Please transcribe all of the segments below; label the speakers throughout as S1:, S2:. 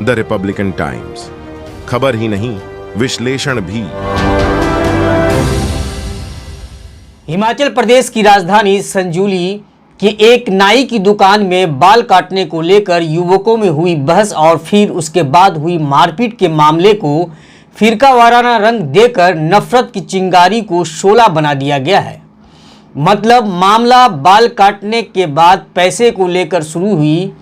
S1: The Republican times, खबर ही नहीं विश्लेषण भी।
S2: हिमाचल प्रदेश की राजधानी संजौली की एक नाई की दुकान में बाल काटने को लेकर युवकों में हुई बहस और फिर उसके बाद हुई मारपीट के मामले को फिरकावाराना रंग देकर नफरत की चिंगारी को शोला बना दिया गया है। मतलब मामला बाल काटने के बाद पैसे को लेकर शुरू हुई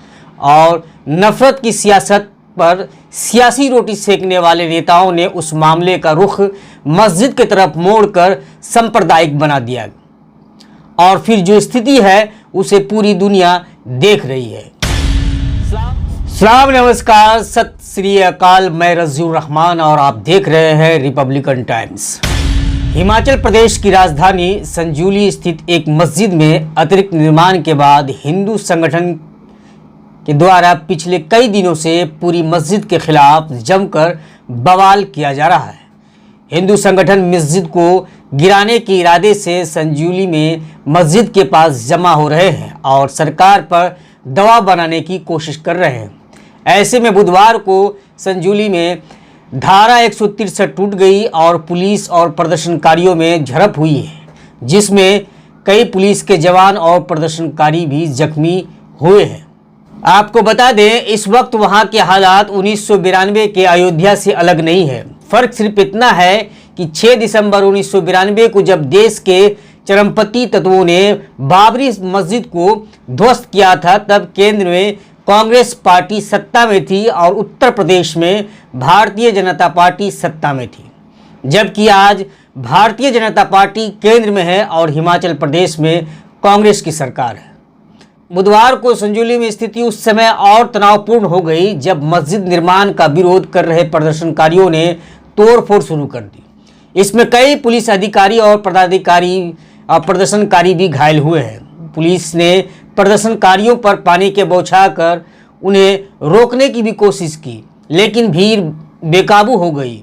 S2: और नफरत की सियासत पर सियासी रोटी सेकने वाले नेताओं ने उस मामले का रुख मस्जिद की तरफ मोड़कर सांप्रदायिक बना दिया और फिर जो स्थिति है उसे पूरी दुनिया देख रही है। सलाम, नमस्कार, सत श्री अकाल। मैं रज़ीउर रहमान और आप देख रहे हैं रिपब्लिकन टाइम्स। हिमाचल प्रदेश की राजधानी संजौली स्थित एक मस्जिद में अतिरिक्त निर्माण के बाद हिंदू संगठन के द्वारा पिछले कई दिनों से पूरी मस्जिद के खिलाफ जमकर बवाल किया जा रहा है। हिंदू संगठन मस्जिद को गिराने के इरादे से संजौली में मस्जिद के पास जमा हो रहे हैं और सरकार पर दबाव बनाने की कोशिश कर रहे हैं। ऐसे में बुधवार को संजौली में धारा 163 टूट गई और पुलिस और प्रदर्शनकारियों में झड़प हुई है, जिसमें कई पुलिस के जवान और प्रदर्शनकारी भी जख्मी हुए हैं। आपको बता दें, इस वक्त वहां के हालात 1992 के अयोध्या से अलग नहीं है। फर्क सिर्फ इतना है कि 6 दिसंबर 1992 को जब देश के चरमपंथी तत्वों ने बाबरी मस्जिद को ध्वस्त किया था, तब केंद्र में कांग्रेस पार्टी सत्ता में थी और उत्तर प्रदेश में भारतीय जनता पार्टी सत्ता में थी। जबकि आज भारतीय जनता पार्टी केंद्र में है और हिमाचल प्रदेश में कांग्रेस की सरकार है। बुधवार को संजौली में स्थिति उस समय और तनावपूर्ण हो गई जब मस्जिद निर्माण का विरोध कर रहे प्रदर्शनकारियों ने तोड़फोड़ शुरू कर दी। इसमें कई पुलिस अधिकारी और पदाधिकारी और प्रदर्शनकारी भी घायल हुए हैं। पुलिस ने प्रदर्शनकारियों पर पानी के बौछार कर उन्हें रोकने की भी कोशिश की, लेकिन भीड़ बेकाबू हो गई।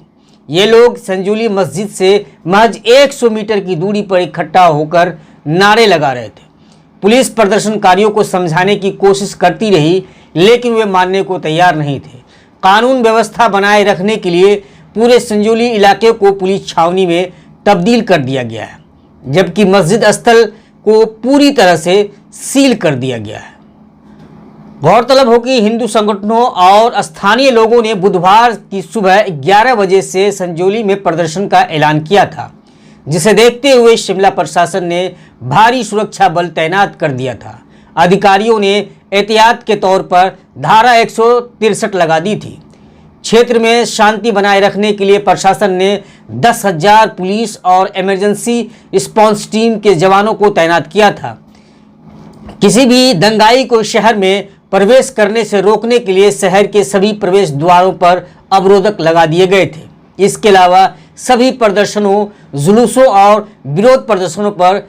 S2: ये लोग संजौली मस्जिद से महज 100 मीटर की दूरी पर इकट्ठा होकर नारे लगा रहे थे। पुलिस प्रदर्शनकारियों को समझाने की कोशिश करती रही, लेकिन वे मानने को तैयार नहीं थे। कानून व्यवस्था बनाए रखने के लिए पूरे संजौली इलाके को पुलिस छावनी में तब्दील कर दिया गया है, जबकि मस्जिद स्थल को पूरी तरह से सील कर दिया गया है। गौरतलब हो कि हिंदू संगठनों और स्थानीय लोगों ने बुधवार की सुबह 11 बजे से संजौली में प्रदर्शन का ऐलान किया था, जिसे देखते हुए शिमला प्रशासन ने भारी सुरक्षा बल तैनात कर दिया था। अधिकारियों ने एहतियात के तौर पर धारा 163 लगा दी थी। क्षेत्र में शांति बनाए रखने के लिए प्रशासन ने 10,000 पुलिस और इमरजेंसी रिस्पांस टीम के जवानों को तैनात किया था। किसी भी दंगाई को शहर में प्रवेश करने से रोकने के लिए शहर के सभी प्रवेश द्वारों पर अवरोधक लगा दिए गए थे। इसके अलावा सभी प्रदर्शनों, जुलूसों और विरोध प्रदर्शनों पर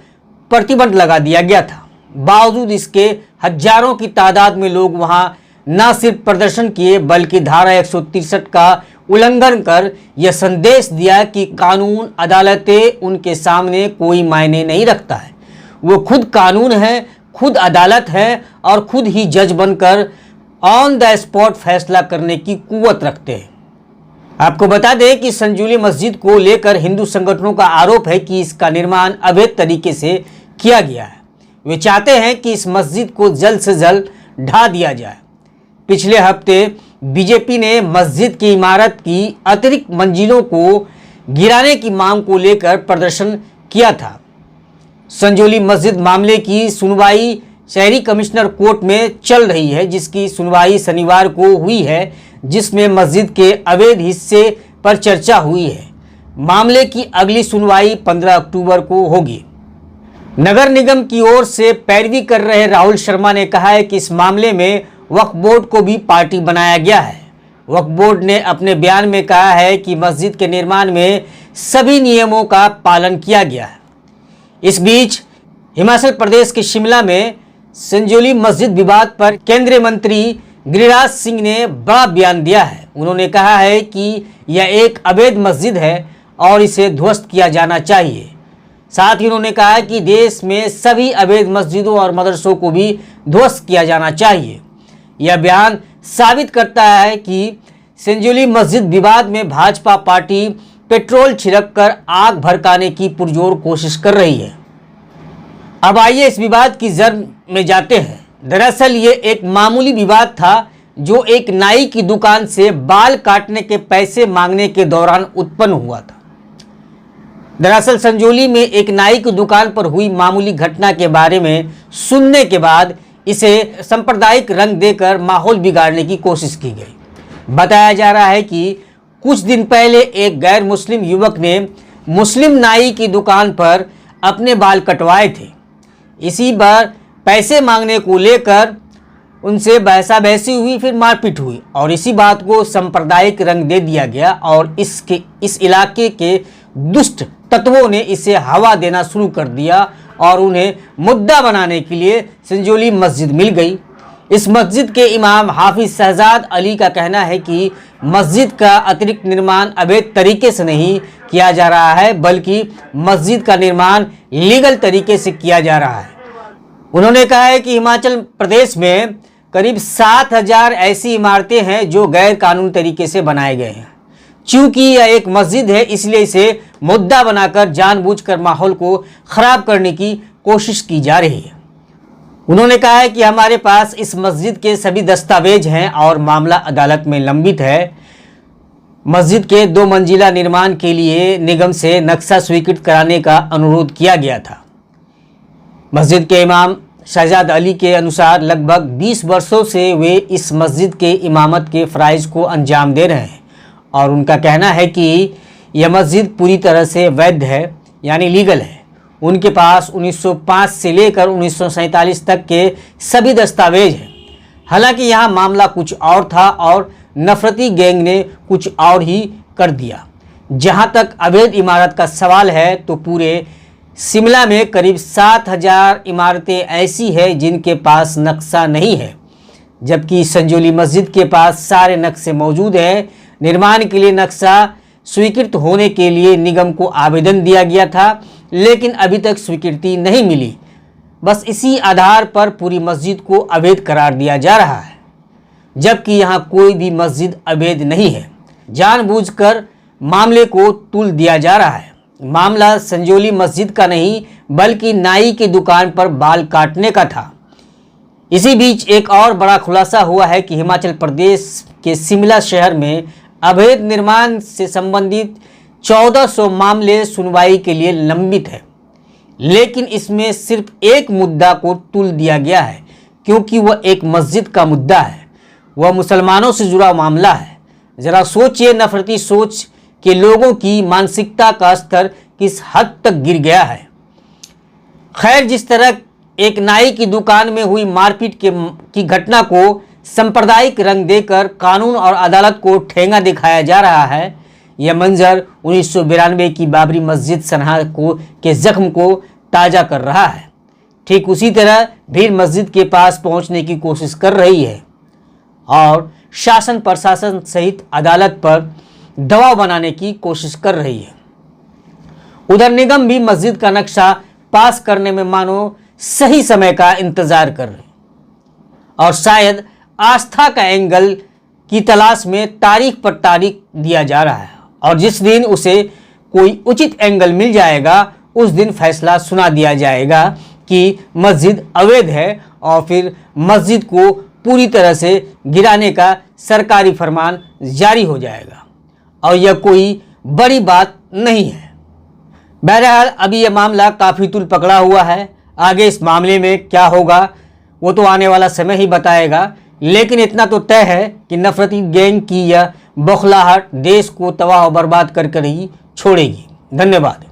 S2: प्रतिबंध लगा दिया गया था। बावजूद इसके हजारों की तादाद में लोग वहां न सिर्फ प्रदर्शन किए, बल्कि धारा 163 का उल्लंघन कर यह संदेश दिया कि कानून, अदालतें उनके सामने कोई मायने नहीं रखता है। वो खुद कानून है, खुद अदालत है और खुद ही जज बनकर ऑन द स्पॉट फैसला करने की कुव्वत रखते हैं। आपको बता दें कि संजौली मस्जिद को लेकर हिंदू संगठनों का आरोप है कि इसका निर्माण अवैध तरीके से किया गया है। वे चाहते हैं कि इस मस्जिद को जल्द से जल्द ढा दिया जाए। पिछले हफ्ते बीजेपी ने मस्जिद की इमारत की अतिरिक्त मंजिलों को गिराने की मांग को लेकर प्रदर्शन किया था। संजौली मस्जिद मामले की सुनवाई शहरी कमिश्नर कोर्ट में चल रही है, जिसकी सुनवाई शनिवार को हुई है, जिसमें मस्जिद के अवैध हिस्से पर चर्चा हुई है। मामले की अगली सुनवाई 15 अक्टूबर को होगी। नगर निगम की ओर से पैरवी कर रहे राहुल शर्मा ने कहा है कि इस मामले में वक्फ बोर्ड को भी पार्टी बनाया गया है। वक्फ बोर्ड ने अपने बयान में कहा है कि मस्जिद के निर्माण में सभी नियमों का पालन किया गया है। इस बीच हिमाचल प्रदेश के शिमला में संजौली मस्जिद विवाद पर केंद्रीय मंत्री गिरिराज सिंह ने बड़ा बयान दिया है। उन्होंने कहा है कि यह एक अवैध मस्जिद है और इसे ध्वस्त किया जाना चाहिए। साथ ही उन्होंने कहा कि देश में सभी अवैध मस्जिदों और मदरसों को भी ध्वस्त किया जाना चाहिए। यह बयान साबित करता है कि संजौली मस्जिद विवाद में भाजपा पार्टी पेट्रोल छिड़ककर आग भड़काने की पुरजोर कोशिश कर रही है। अब आइए इस विवाद की जड़ में जाते हैं। दरअसल ये एक मामूली विवाद था जो एक नाई की दुकान से बाल काटने के पैसे मांगने के दौरान उत्पन्न हुआ था। दरअसल संजौली में एक नाई की दुकान पर हुई मामूली घटना के बारे में सुनने के बाद इसे सांप्रदायिक रंग देकर माहौल बिगाड़ने की कोशिश की गई। बताया जा रहा है कि कुछ दिन पहले एक गैर मुस्लिम युवक ने मुस्लिम नाई की दुकान पर अपने बाल कटवाए थे। इसी बार पैसे मांगने को लेकर उनसे बहसा बहसी हुई, फिर मारपीट हुई और इसी बात को सांप्रदायिक रंग दे दिया गया और इस इलाके के दुष्ट तत्वों ने इसे हवा देना शुरू कर दिया और उन्हें मुद्दा बनाने के लिए संजौली मस्जिद मिल गई। इस मस्जिद के इमाम हाफिज शहजाद अली का कहना है कि मस्जिद का अतिरिक्त निर्माण अवैध तरीके से नहीं किया जा रहा है, बल्कि मस्जिद का निर्माण लीगल तरीके से किया जा रहा है। उन्होंने कहा है कि हिमाचल प्रदेश में करीब 7,000 ऐसी इमारतें हैं जो गैर कानूनी तरीके से बनाए गए हैं। चूंकि यह एक मस्जिद है, इसलिए इसे मुद्दा बनाकर जानबूझकर माहौल को खराब करने की कोशिश की जा रही है। उन्होंने कहा है कि हमारे पास इस मस्जिद के सभी दस्तावेज हैं और मामला अदालत में लंबित है। मस्जिद के 2 मंजिला निर्माण के लिए निगम से नक्शा स्वीकृत कराने का अनुरोध किया गया था। मस्जिद के इमाम शहजाद अली के अनुसार लगभग 20 वर्षों से वे इस मस्जिद के इमामत के फ़राइज़ को अंजाम दे रहे हैं और उनका कहना है कि यह मस्जिद पूरी तरह से वैध है, यानी लीगल है। उनके पास 1905 से लेकर 1947 तक के सभी दस्तावेज हैं। हालांकि यहाँ मामला कुछ और था और नफरती गैंग ने कुछ और ही कर दिया। जहाँ तक अवैध इमारत का सवाल है तो पूरे शिमला में करीब 7,000 इमारतें ऐसी हैं जिनके पास नक्शा नहीं है, जबकि संजौली मस्जिद के पास सारे नक्शे मौजूद हैं। निर्माण के लिए नक्शा स्वीकृत होने के लिए निगम को आवेदन दिया गया था, लेकिन अभी तक स्वीकृति नहीं मिली। बस इसी आधार पर पूरी मस्जिद को अवैध करार दिया जा रहा है, जबकि यहाँ कोई भी मस्जिद अवैध नहीं है। जानबूझकर मामले को तुल दिया जा रहा है। मामला संजौली मस्जिद का नहीं बल्कि नाई की दुकान पर बाल काटने का था। इसी बीच एक और बड़ा खुलासा हुआ है कि हिमाचल प्रदेश के शिमला शहर में अवैध निर्माण से संबंधित 1400 मामले सुनवाई के लिए लंबित है, लेकिन इसमें सिर्फ एक मुद्दा को तुल दिया गया है क्योंकि वह एक मस्जिद का मुद्दा है, वह मुसलमानों से जुड़ा मामला है। ज़रा सोचिए, नफरती सोच के लोगों की मानसिकता का स्तर किस हद तक गिर गया है। खैर, जिस तरह एक नाई की दुकान में हुई मारपीट की घटना को सांप्रदायिक रंग देकर कानून और अदालत को ठेंगा दिखाया जा रहा है, यह मंजर 1992 की बाबरी मस्जिद सनहा के जख्म को ताज़ा कर रहा है। ठीक उसी तरह भीड़ मस्जिद के पास पहुंचने की कोशिश कर रही है और शासन प्रशासन सहित अदालत पर दबाव बनाने की कोशिश कर रही है। उधर निगम भी मस्जिद का नक्शा पास करने में मानो सही समय का इंतजार कर रहे और शायद आस्था का एंगल की तलाश में तारीख पर तारीख दिया जा रहा है और जिस दिन उसे कोई उचित एंगल मिल जाएगा उस दिन फैसला सुना दिया जाएगा कि मस्जिद अवैध है और फिर मस्जिद को पूरी तरह से गिराने का सरकारी फरमान जारी हो जाएगा और यह कोई बड़ी बात नहीं है। बहरहाल अभी यह मामला काफ़ी तूल पकड़ा हुआ है। आगे इस मामले में क्या होगा वो तो आने वाला समय ही बताएगा, लेकिन इतना तो तय है कि नफरती गैंग की यह बौखलाहट देश को तबाह और बर्बाद कर ही छोड़ेगी। धन्यवाद।